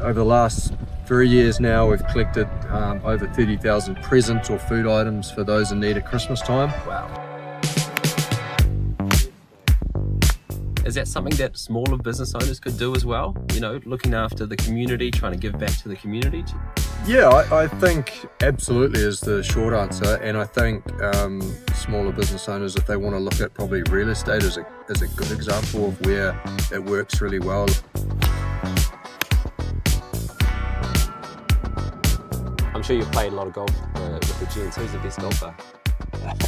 over the last 3 years now, we've collected over 30,000 presents or food items for those in need at Christmas time. Wow. Is that something that smaller business owners could do as well? You know, looking after the community, trying to give back to the community? Yeah, I think absolutely is the short answer. And I think smaller business owners, if they want to look at probably real estate as a good example of where it works really well. I'm sure you've played a lot of golf with the gents. Who's the best golfer?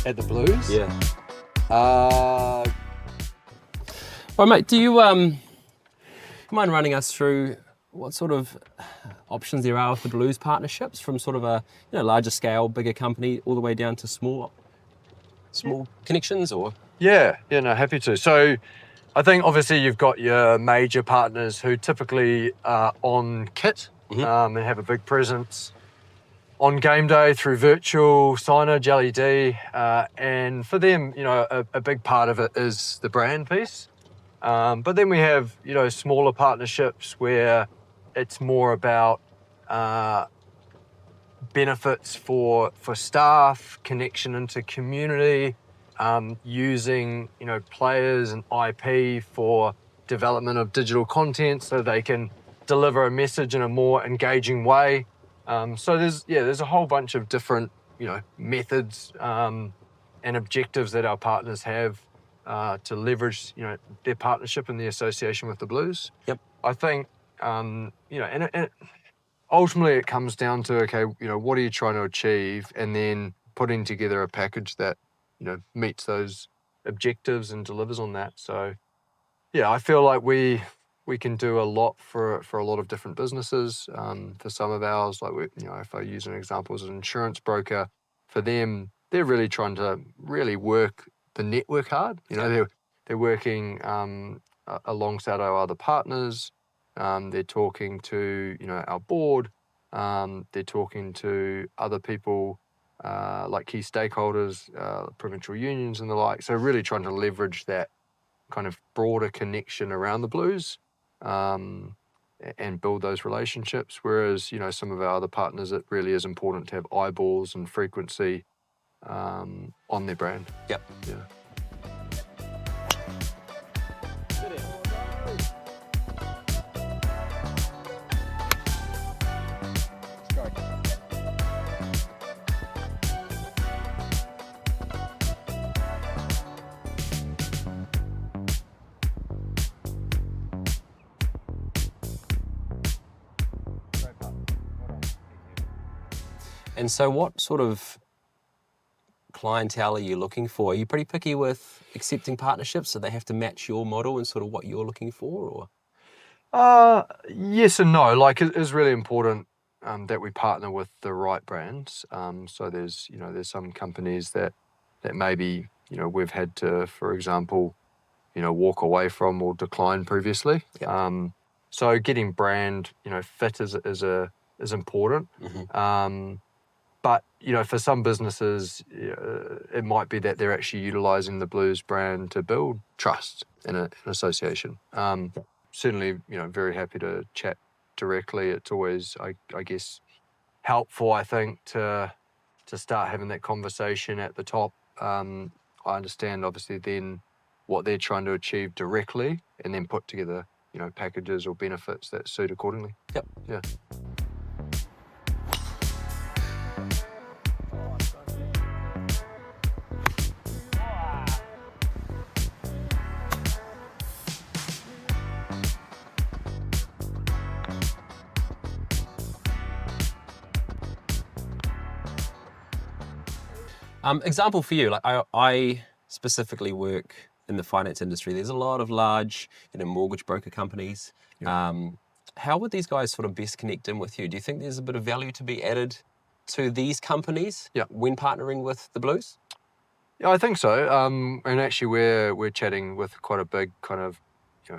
At the Blues? Yeah. Well, mate, do you mind running us through what sort of options there are with the Blues partnerships, from sort of a larger scale, bigger company, all the way down to small connections? Or No, happy to. So I think obviously you've got your major partners who typically are on kit and have a big presence on game day through virtual signage, LED, and for them, a big part of it is the brand piece. But then we have, smaller partnerships where it's more about benefits for staff, connection into community, using, players and IP for development of digital content so they can deliver a message in a more engaging way. So there's a whole bunch of different, methods and objectives that our partners have to leverage, their partnership and the association with the Blues. Yep. I think, and ultimately it comes down to, okay, what are you trying to achieve? And then putting together a package that, meets those objectives and delivers on that. So, yeah, I feel like we can do a lot for a lot of different businesses. For some of ours, like, if I use an example as an insurance broker, for them, they're really trying to really work the network hard. They're working alongside our other partners. They're talking to our board. They're talking to other people like key stakeholders, provincial unions and the like. So really trying to leverage that kind of broader connection around the Blues and build those relationships. Whereas some of our other partners, it really is important to have eyeballs and frequency on their brand. Yep. Yeah. And so what sort of clientele are you looking for? Are you pretty picky with accepting partnerships, so they have to match your model and sort of what you're looking for? Or yes and no. Like, it is really important that we partner with the right brands. So there's some companies that maybe we've had to, for example, walk away from or decline previously. Yep. So getting brand fit is important. Mm-hmm. But for some businesses, it might be that they're actually utilising the Blues brand to build trust in an association. Certainly, very happy to chat directly. It's always, I guess, helpful, I think, to start having that conversation at the top. I understand, obviously, then what they're trying to achieve directly, and then put together, packages or benefits that suit accordingly. Yep. Yeah. Example for you, like I specifically work in the finance industry. There's a lot of large, mortgage broker companies. Yep. How would these guys sort of best connect in with you? Do you think there's a bit of value to be added to these companies when partnering with the Blues? Yeah, I think so. And actually, we're chatting with quite a big kind of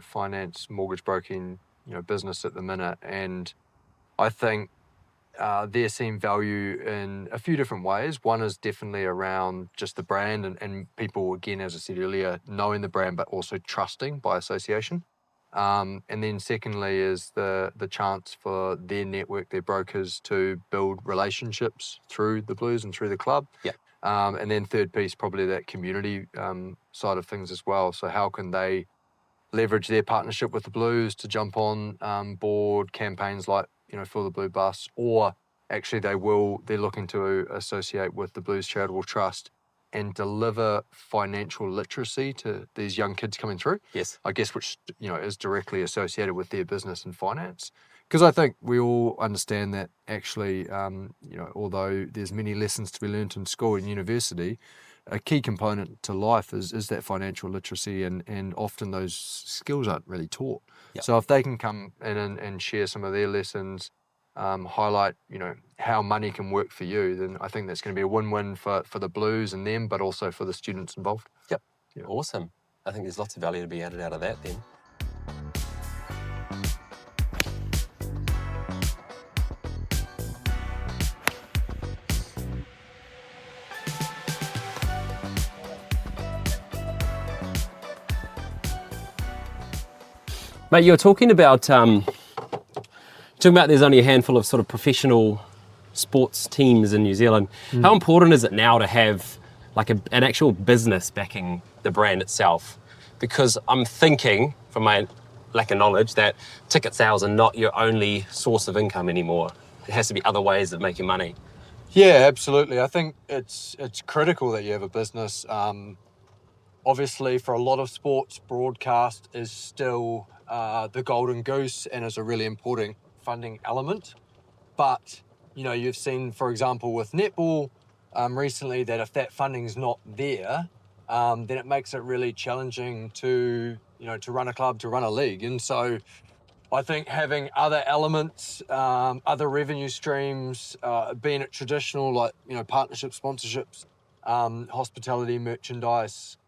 finance mortgage broking business at the minute, and I think they're seeing value in a few different ways. One is definitely around just the brand and people, again, as I said earlier, knowing the brand but also trusting by association. And then secondly is the chance for their network, their brokers, to build relationships through the Blues and through the club. Yeah. And then third piece, probably that community side of things as well. So how can they leverage their partnership with the Blues to jump on board campaigns like, Fill the Blue Bus, or actually they're looking to associate with the Blues Charitable Trust and deliver financial literacy to these young kids coming through. Yes. I guess which, is directly associated with their business and finance. Because I think we all understand that actually, although there's many lessons to be learnt in school and university, a key component to life is that financial literacy, and often those skills aren't really taught. Yep. So if they can come in and share some of their lessons, highlight, how money can work for you, then I think that's going to be a win-win for the Blues and them, but also for the students involved. Yep. Yeah. Awesome. I think there's lots of value to be added out of that then. Mate, you're talking about there's only a handful of sort of professional sports teams in New Zealand. How important is it now to have like an actual business backing the brand itself? Because I'm thinking, from my lack of knowledge, that ticket sales are not your only source of income anymore. There has to be other ways of making money. Yeah, absolutely. I think it's critical that you have a business. Obviously, for a lot of sports, broadcast is still the golden goose and is a really important funding element. But, you've seen, for example, with netball recently, that if that funding's not there, then it makes it really challenging to run a club, to run a league. And so I think having other elements, other revenue streams, being it traditional, like, partnership, sponsorships, hospitality, merchandise,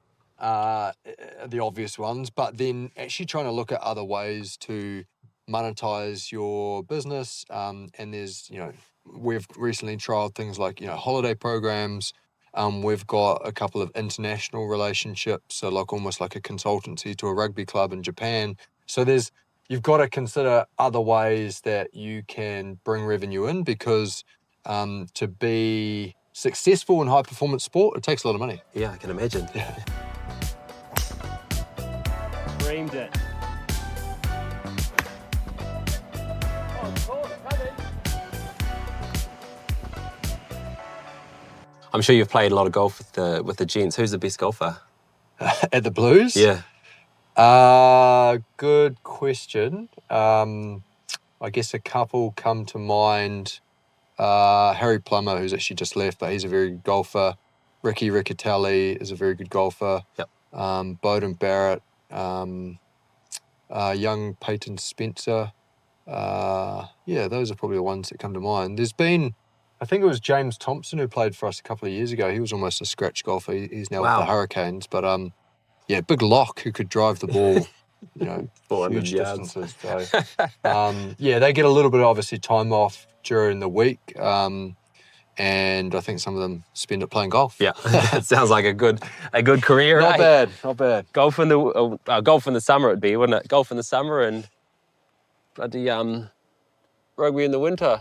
the obvious ones, but then actually trying to look at other ways to monetize your business. And there's, we've recently trialed things like, holiday programs. We've got a couple of international relationships, so like almost like a consultancy to a rugby club in Japan. So you've got to consider other ways that you can bring revenue in, because to be successful in high performance sport, it takes a lot of money. Yeah, I can imagine. Yeah. Framed it. I'm sure you've played a lot of golf with the gents. Who's the best golfer? At the Blues? Yeah. Good question. I guess a couple come to mind. Harry Plummer, who's actually just left, but he's a very good golfer. Ricky Riccatelli is a very good golfer. Yep. Bowden Barrett, young Peyton Spencer. Those are probably the ones that come to mind. There's been, I think it was James Thompson who played for us a couple of years ago. He was almost a scratch golfer. He's now with the Hurricanes. But big lock who could drive the ball, 400 huge yards. distances. So, they get a little bit of obviously time off during the week. And I think some of them spend it playing golf. Yeah, it sounds like a good career. Not bad. Golf in the summer it'd be, wouldn't it? Golf in the summer and bloody rugby in the winter.